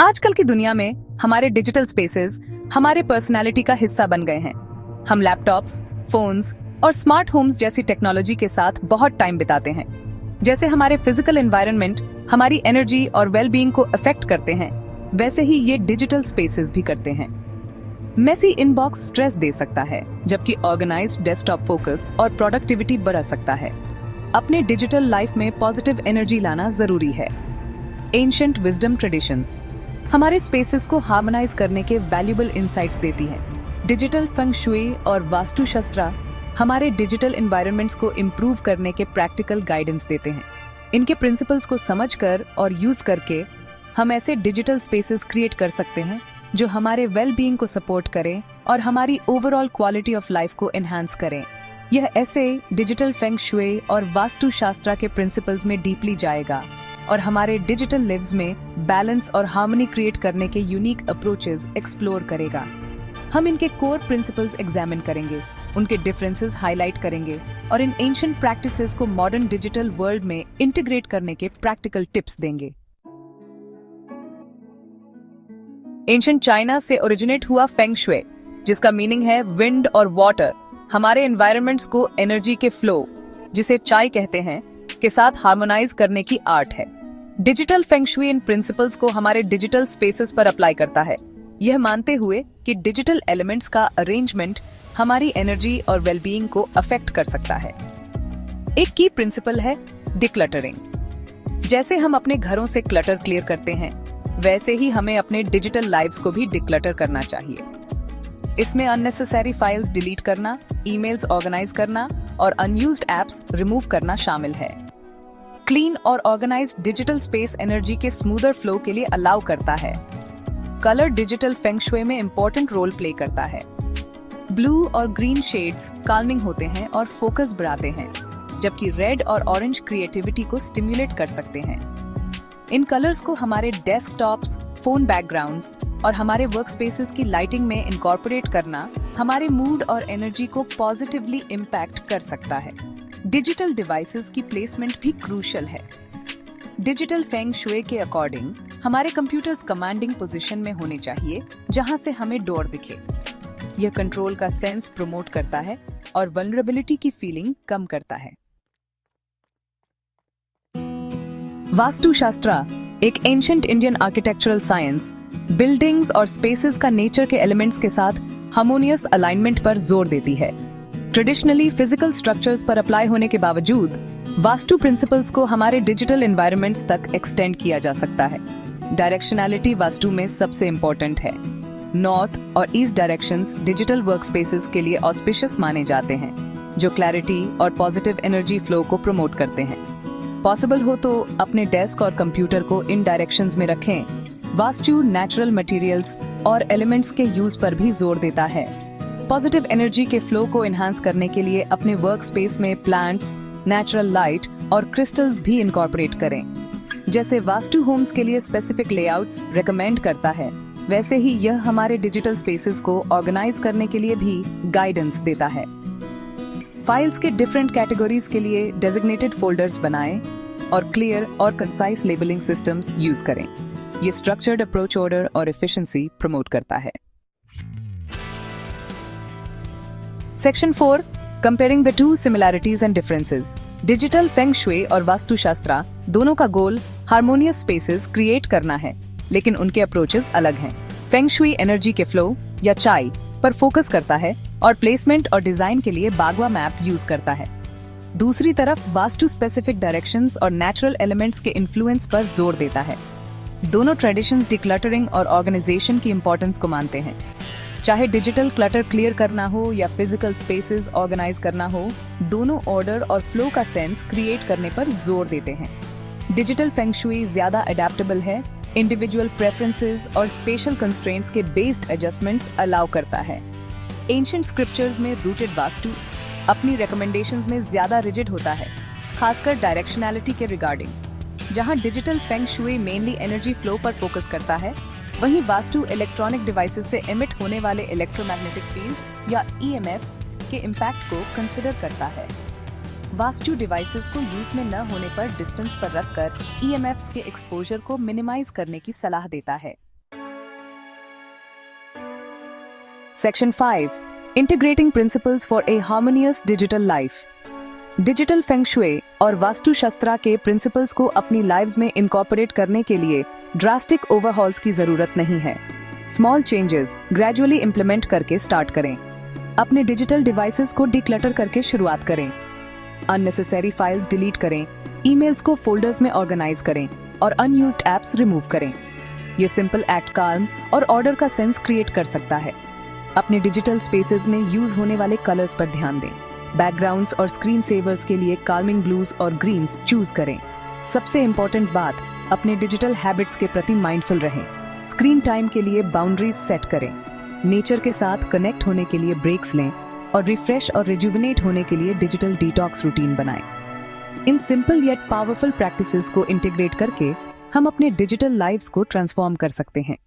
आजकल की दुनिया में हमारे डिजिटल स्पेसेस हमारे पर्सनालिटी का हिस्सा बन गए हैं। हम लैपटॉप्स, फोन्स और स्मार्ट होम्स जैसी टेक्नोलॉजी के साथ बहुत टाइम बिताते हैं। जैसे हमारे फिजिकल एनवायरनमेंट हमारी एनर्जी और वेलबीइंग को अफेक्ट करते हैं, वैसे ही ये डिजिटल स्पेसेस भी करते हैं। मेसी इनबॉक्स स्ट्रेस दे सकता है, जबकि ऑर्गेनाइज्ड डेस्कटॉप फोकस और प्रोडक्टिविटी बढ़ा सकता है। अपने डिजिटल लाइफ में पॉजिटिव एनर्जी लाना जरूरी है। एंशिएंट विजडम ट्रेडिशंस हमारे स्पेसेस को हार्मोनाइज करने के वैल्यूएबल इंसाइट्स देती हैं। डिजिटल फेंग शुई और वास्तुशास्त्र हमारे डिजिटल एनवायरनमेंट्स को इम्प्रूव करने के प्रैक्टिकल गाइडेंस देते हैं। इनके प्रिंसिपल्स को समझकर और यूज करके हम ऐसे डिजिटल स्पेसेस क्रिएट कर सकते हैं जो हमारे वेल-बीइंग को सपोर्ट करें और हमारी ओवरऑल क्वालिटी ऑफ लाइफ को एनहांस करें। यह ऐसे डिजिटल फेंग शुई और वास्तुशास्त्र के प्रिंसिपल्स में डीपली जाएगा और हमारे डिजिटल लिव्स में बैलेंस और हार्मनी क्रिएट करने के यूनिक अप्रोचेस एक्सप्लोर करेगा। हम इनके कोर प्रिंसिपल्स एग्जामिन करेंगे, उनके डिफरेंसेस हाईलाइट करेंगे और इन एंशिएंट प्रैक्टिसेस को मॉडर्न डिजिटल वर्ल्ड में इंटीग्रेट करने के प्रैक्टिकल टिप्स देंगे। एंशिएंट चाइना से ओरिजिनेट हुआ फेंग शुई, जिसका मीनिंग है विंड और वाटर, हमारे एनवायरनमेंट्स को एनर्जी के फ्लो, जिसे चाय कहते हैं, के साथ हार्मोनाइज करने की आर्ट है। डिजिटल फेंग शुई इन प्रिंसिपल्स को हमारे डिजिटल स्पेसेस पर अप्लाई करता है, यह मानते हुए कि डिजिटल एलिमेंट्स का अरेंजमेंट हमारी एनर्जी और वेलबीइंग को अफेक्ट कर सकता है। एक की प्रिंसिपल है डिक्लटरिंग। जैसे हम अपने घरों से क्लटर क्लियर करते हैं, वैसे ही हमें अपने डिजिटल लाइव्स को भी डिक्लटर करना चाहिए। इसमें अननेसेसरी फाइल्स डिलीट करना, ईमेल्स ऑर्गेनाइज करना और अनयूज्ड एप्स रिमूव करना शामिल है। क्लीन और ऑर्गेनाइज्ड डिजिटल स्पेस एनर्जी के स्मूदर फ्लो के लिए अलाउ करता है। कलर डिजिटल फेंग शुई में इंपॉर्टेंट रोल प्ले करता है। ब्लू और ग्रीन शेड्स काल्मिंग होते हैं और फोकस बढ़ाते हैं, जबकि रेड और ऑरेंज क्रिएटिविटी को स्टिम्युलेट कर सकते हैं। इन कलर्स को हमारे डेस्कटॉप्स, फोन बैकग्राउंड्स और हमारे वर्क स्पेसेस की लाइटिंग में इनकॉर्पोरेट करना हमारे मूड और एनर्जी को पॉजिटिवली इम्पैक्ट कर सकता है। डिजिटल डिवाइसेस की प्लेसमेंट भी क्रूशियल है। डिजिटल फेंग शुई के अकॉर्डिंग हमारे कंप्यूटर्स कमांडिंग पोजीशन में होने चाहिए, जहां से हमें डोर दिखे। यह कंट्रोल का सेंस प्रमोट करता है और वल्नरेबिलिटी की फीलिंग कम करता है। वास्तुशास्त्र एक ancient Indian architectural science buildings और स्पेसेस का नेचर के एलिमेंट्स के साथ हार्मोनियस अलाइनमेंट पर जोर देती है। ट्रेडिशनली फिजिकल स्ट्रक्चर्स पर अप्लाई होने के बावजूद वास्तु प्रिंसिपल्स को हमारे डिजिटल एनवायरनमेंट्स तक एक्सटेंड किया जा सकता है। डायरेक्शनैलिटी वास्तु में सबसे इम्पोर्टेंट है। नॉर्थ और east directions digital work spaces के लिए ऑस्पिशियस माने जाते हैं, जो क्लैरिटी और पॉजिटिव एनर्जी फ्लो को प्रमोट करते हैं। पॉसिबल हो तो अपने डेस्क और कंप्यूटर को इन डायरेक्शंस में रखें। वास्तु नेचुरल मटेरियल्स और एलिमेंट्स के यूज पर भी जोर देता है। पॉजिटिव एनर्जी के फ्लो को एनहांस करने के लिए अपने वर्क स्पेस में प्लांट्स, नेचुरल लाइट और क्रिस्टल्स भी इनकॉर्पोरेट करें। जैसे वास्तु होम्स के लिए स्पेसिफिक लेआउट्स रेकमेंड करता है, वैसे ही यह हमारे डिजिटल स्पेसेस को ऑर्गेनाइज करने के लिए भी गाइडेंस देता है। फाइल्स के डिफरेंट कैटेगरीज के लिए डेजिग्नेटेड फोल्डर्स बनाएं और क्लियर और कंसाइज लेबलिंग सिस्टम्स यूज करें। ये स्ट्रक्चर्ड अप्रोच ऑर्डर और एफिशिएंसी प्रमोट करता है। Section 4 comparing the two similarities and differences. Digital feng shui और वास्तुशास्त्र दोनों का गोल हार्मोनियस स्पेसेस क्रिएट करना है, लेकिन उनके अप्रोचेस अलग हैं। फेंग शुई एनर्जी के फ्लो या चाय पर फोकस करता है और प्लेसमेंट और डिजाइन के लिए बागवा मैप यूज करता है। दूसरी तरफ वास्तु स्पेसिफिक डायरेक्शंस और नेचुरल एलिमेंट्स के इन्फ्लुएंस पर जोर देता है। दोनों ट्रेडिशंस डिक्लटरिंग और ऑर्गेनाइजेशन की इंपॉर्टेंस को मानते हैं। चाहे डिजिटल क्लटर क्लियर करना हो या फिजिकल स्पेसेस ऑर्गेनाइज करना हो, दोनों ऑर्डर और फ्लो का सेंस क्रिएट करने पर जोर देते हैं। डिजिटल फेंग शुई ज्यादा अडेप्टेबल है, इंडिविजुअल प्रेफरेंसेस और स्पेशल कंस्ट्रेंट्स के बेस्ड एडजस्टमेंट्स अलाउ करता है। एंशिएंट स्क्रिप्चर्स में रूटेड वास्तु अपनी रिकमेंडेशंस में ज्यादा रिजिड होता है, खासकर डायरेक्शनैलिटी के रिगार्डिंग। जहां digital feng shui mainly energy flow पर फोकस करता है, वहीं वास्तु इलेक्ट्रॉनिक डिवाइसेस से एमिट होने वाले इलेक्ट्रोमैग्नेटिक फील्ड्स या ईएमएफ्स के इम्पैक्ट को कंसिडर करता है। वास्तु डिवाइसेस को यूज में न होने पर डिस्टेंस पर रखकर ईएमएफ्स के एक्सपोजर को मिनिमाइज करने की सलाह देता है। Section 5, integrating principles for a harmonious digital life. Digital feng shui और वास्तु शास्त्र के प्रिंसिपल्स को अपनी लाइव्स में इनकॉर्पोरेट करने के लिए ड्रास्टिक ओवरहॉल्स की जरूरत नहीं है। स्मॉल चेंजेस ग्रेजुअली इंप्लीमेंट करके स्टार्ट करें। अपने डिजिटल डिवाइसेस को डिक्लटर करके शुरुआत करें। अननेसेसरी फाइल्स डिलीट करें, ईमेल्स को फोल्डर्स में ऑर्गेनाइज करें और अनयूज्ड एप्स रिमूव करें। ये सिंपल एक्ट काल्म और ऑर्डर का सेंस क्रिएट कर सकता है। अपने डिजिटल स्पेसेस में यूज होने वाले कलर्स पर ध्यान दें। बैकग्राउंड्स और स्क्रीन सेवर्स के लिए काल्मिंग ब्लूज और ग्रीन्स चूज करें। सबसे इंपॉर्टेंट बात, अपने डिजिटल हैबिट्स के प्रति माइंडफुल रहें। स्क्रीन टाइम के लिए बाउंड्रीज सेट करें। नेचर के साथ कनेक्ट होने के लिए ब्रेक्स लें और रिफ्रेश और रिजुविनेट होने के लिए डिजिटल डिटॉक्स रूटीन बनाएं। In simple yet powerful practices को इंटीग्रेट करके हम अपने डिजिटल लाइव्स को ट्रांसफॉर्म कर सकते हैं।